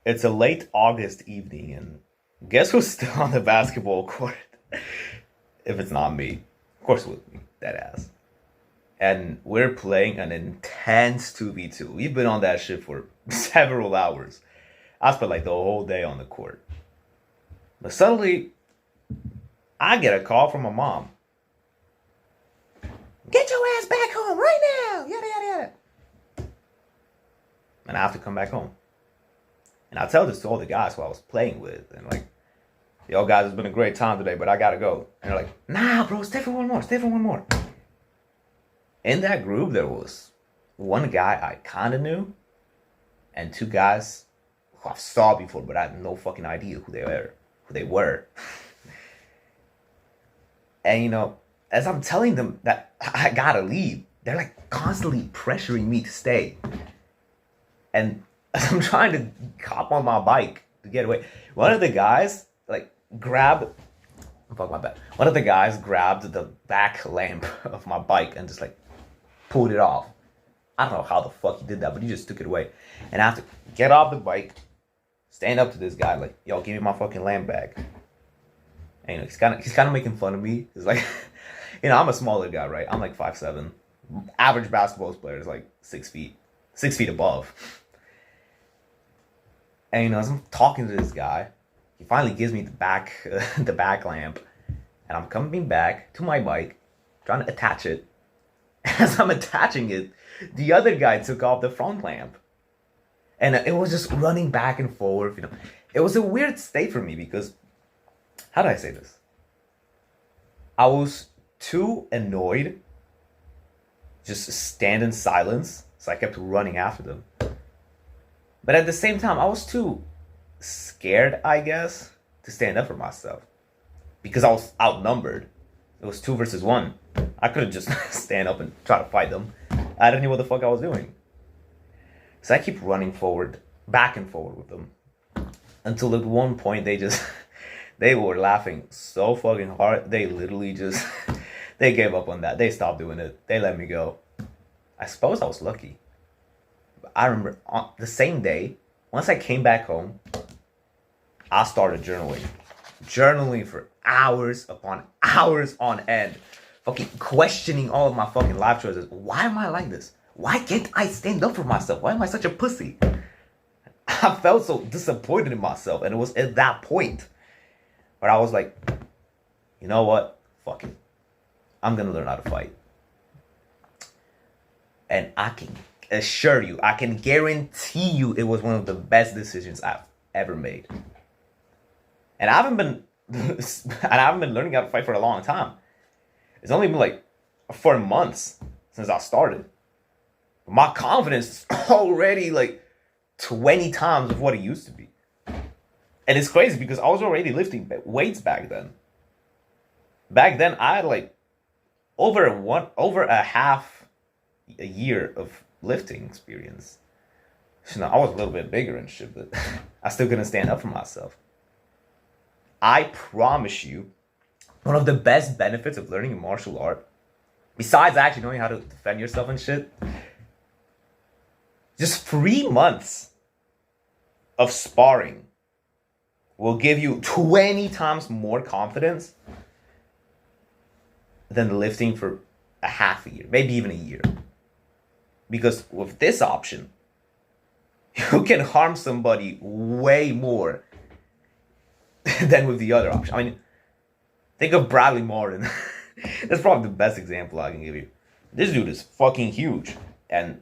It's a late August evening, and guess who's still on the basketball court? If it's not me, of course, with me, that ass. And we're playing an intense 2v2. We've been on that shit for several hours. I spent like the whole day on the court. But suddenly, I get a call from my mom. Get your ass back home right now! Yada, yada, yada. And I have to come back home. And I tell this to all the guys who I was playing with. And like, yo, guys, it's been a great time today, but I gotta go. And they're like, nah, bro, stay for one more, stay for one more. In that group, there was one guy I kind of knew, and two guys who I saw before, but I had no fucking idea who they were. And as I'm telling them that I gotta leave, they're like constantly pressuring me to stay. And as I'm trying to hop on my bike to get away, one of the guys like grabbed. Fuck my bad. One of the guys grabbed the back lamp of my bike and just like pulled it off. I don't know how the fuck he did that, but he just took it away. And I have to get off the bike, stand up to this guy, like, yo, give me my fucking lamp back. And he's kind of making fun of me. It's like, I'm a smaller guy, right? I'm like 5'7". Average basketball player is like 6 feet, 6 feet above. And as I'm talking to this guy, he finally gives me the back lamp, and I'm coming back to my bike, trying to attach it. As I'm attaching it, the other guy took off the front lamp, and it was just running back and forth. It was a weird state for me because, how do I say this? I was too annoyed, just to stand in silence, so I kept running after them. But at the same time, I was too scared, I guess, to stand up for myself. Because I was outnumbered. It was 2 versus 1. I could have just stand up and try to fight them. I didn't know what the fuck I was doing. So I keep running forward, back and forward with them. Until at one point they were laughing so fucking hard. They literally just, they gave up on that. They stopped doing it. They let me go. I suppose I was lucky. I remember on the same day, once I came back home, I started journaling. Journaling for hours upon hours on end. Fucking questioning all of my fucking life choices. Why am I like this? Why can't I stand up for myself? Why am I such a pussy? I felt so disappointed in myself. And it was at that point where I was like, you know what? Fuck it. I'm gonna learn how to fight. And I can assure you, I can guarantee you it was one of the best decisions I've ever made. And I haven't been learning how to fight for a long time. It's only been like 4 months since I started. My confidence is already like 20 times of what it used to be. And it's crazy because I was already lifting weights back then. Back then I had like over a half a year of lifting experience. So now I was a little bit bigger and shit, but I still couldn't stand up for myself. I promise you, one of the best benefits of learning a martial art, besides actually knowing how to defend yourself and shit, just 3 months of sparring will give you 20 times more confidence than lifting for a half a year, maybe even a year. Because with this option, you can harm somebody way more than with the other option. I mean, think of Bradley Martin. That's probably the best example I can give you. This dude is fucking huge. And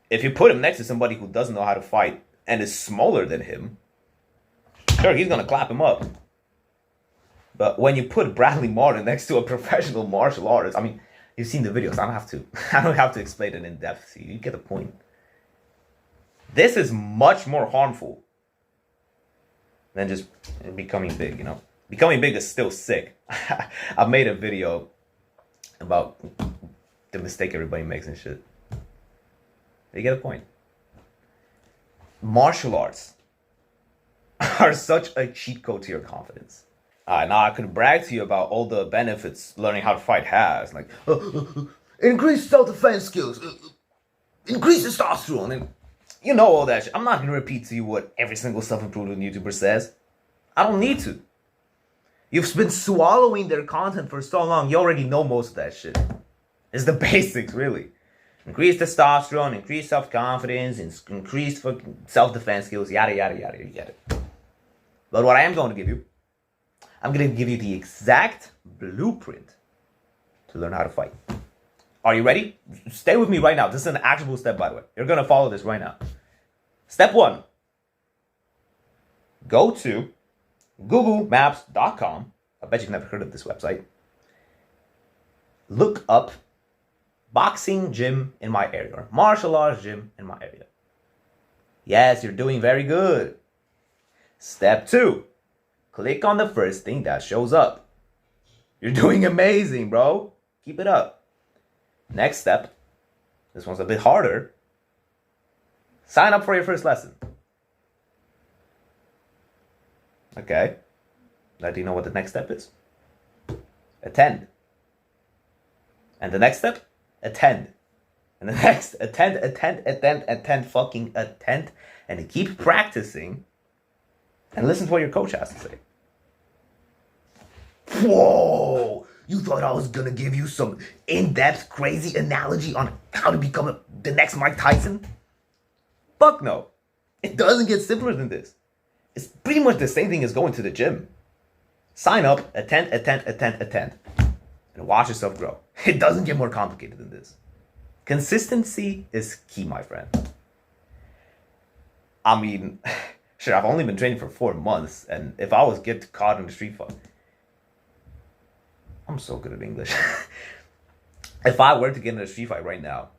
if you put him next to somebody who doesn't know how to fight and is smaller than him, sure, he's going to clap him up. But when you put Bradley Martin next to a professional martial artist, I mean, you've seen the videos. I don't have to explain it in depth. You get the point. This is much more harmful than just becoming big, Becoming big is still sick. I made a video about the mistake everybody makes and shit. You get the point. Martial arts are such a cheat code to your confidence. Now I could brag to you about all the benefits learning how to fight has. Like, increase self-defense skills, increase testosterone, and You know all that shit. I'm not gonna repeat to you what every single self-improvement YouTuber says. I don't need to. You've been swallowing their content for so long, you already know most of that shit. It's the basics, really. Increase testosterone, increase self-confidence, increase fucking self-defense skills, yada, yada, yada, you get it. But what I am going to give you, I'm going to give you the exact blueprint to learn how to fight. Are you ready? Stay with me right now. This is an actionable step, by the way. You're going to follow this right now. Step 1. Go to googlemaps.com. I bet you've never heard of this website. Look up boxing gym in my area, or martial arts gym in my area. Yes, you're doing very good. Step 2. Click on the first thing that shows up. You're doing amazing, bro. Keep it up. Next step. This one's a bit harder. Sign up for your first lesson. Okay. Now do you know what the next step is? Attend. And the next step? Attend. And the next, attend, fucking attend. And keep practicing. And listen to what your coach has to say. Whoa! You thought I was gonna give you some in-depth, crazy analogy on how to become the next Mike Tyson? Fuck no. It doesn't get simpler than this. It's pretty much the same thing as going to the gym. Sign up, attend, and watch yourself grow. It doesn't get more complicated than this. Consistency is key, my friend. I mean, sure, I've only been training for 4 months, and if I was get caught in the street fight, I'm so good at English. If I were to get in a street fight right now,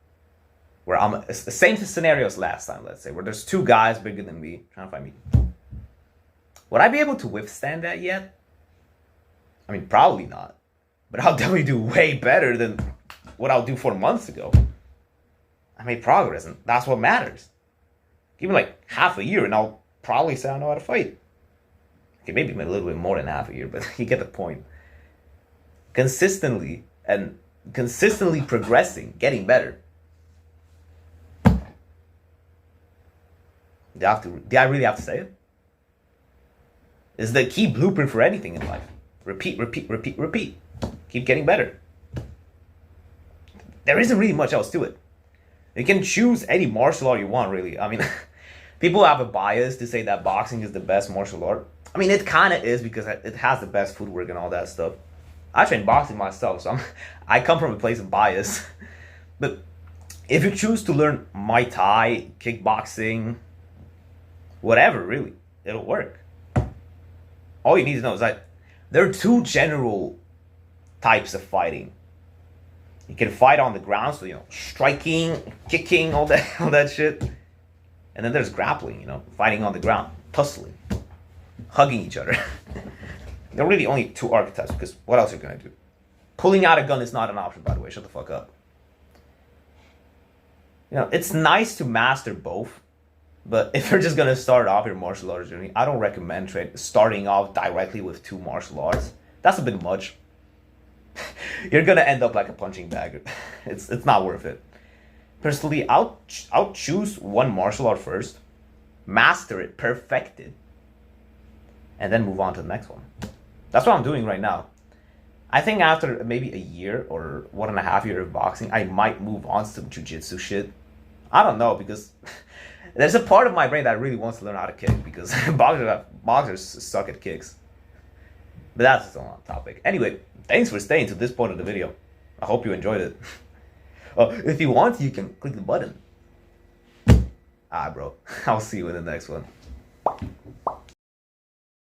where it's the same scenario as last time, let's say, where there's 2 guys bigger than me trying to fight me, would I be able to withstand that yet? I mean, probably not. But I'll definitely do way better than what I'll do 4 months ago. I made progress, and that's what matters. Give me like half a year, and I'll probably say I know how to fight. Okay, maybe a little bit more than half a year, but you get the point. Consistently progressing, getting better. Do I really have to say it? It's the key blueprint for anything in life. Repeat. Keep getting better. There isn't really much else to it. You can choose any martial art you want, really. I mean, people have a bias to say that boxing is the best martial art. I mean, it kind of is because it has the best footwork and all that stuff. I train boxing myself, so I come from a place of bias. But if you choose to learn Muay Thai, kickboxing, whatever, really, it'll work. All you need to know is that there are 2 general types of fighting. You can fight on the ground, so, striking, kicking, all that shit. And then there's grappling, fighting on the ground, tussling, hugging each other. There are really only 2 archetypes, because what else are you going to do? Pulling out a gun is not an option, by the way. Shut the fuck up. It's nice to master both, but if you're just going to start off your martial arts journey, I don't recommend starting off directly with 2 martial arts. That's a bit much. You're going to end up like a punching bag. It's not worth it. Personally, I'll choose one martial art first, master it, perfect it, and then move on to the next one. That's what I'm doing right now. I think after maybe a year or 1.5 years of boxing, I might move on to some jiu-jitsu shit. I don't know, because there's a part of my brain that really wants to learn how to kick, because boxers suck at kicks. But that's its own topic. Anyway, thanks for staying to this point of the video. I hope you enjoyed it. If you want, you can click the button. Alright, bro. I'll see you in the next one.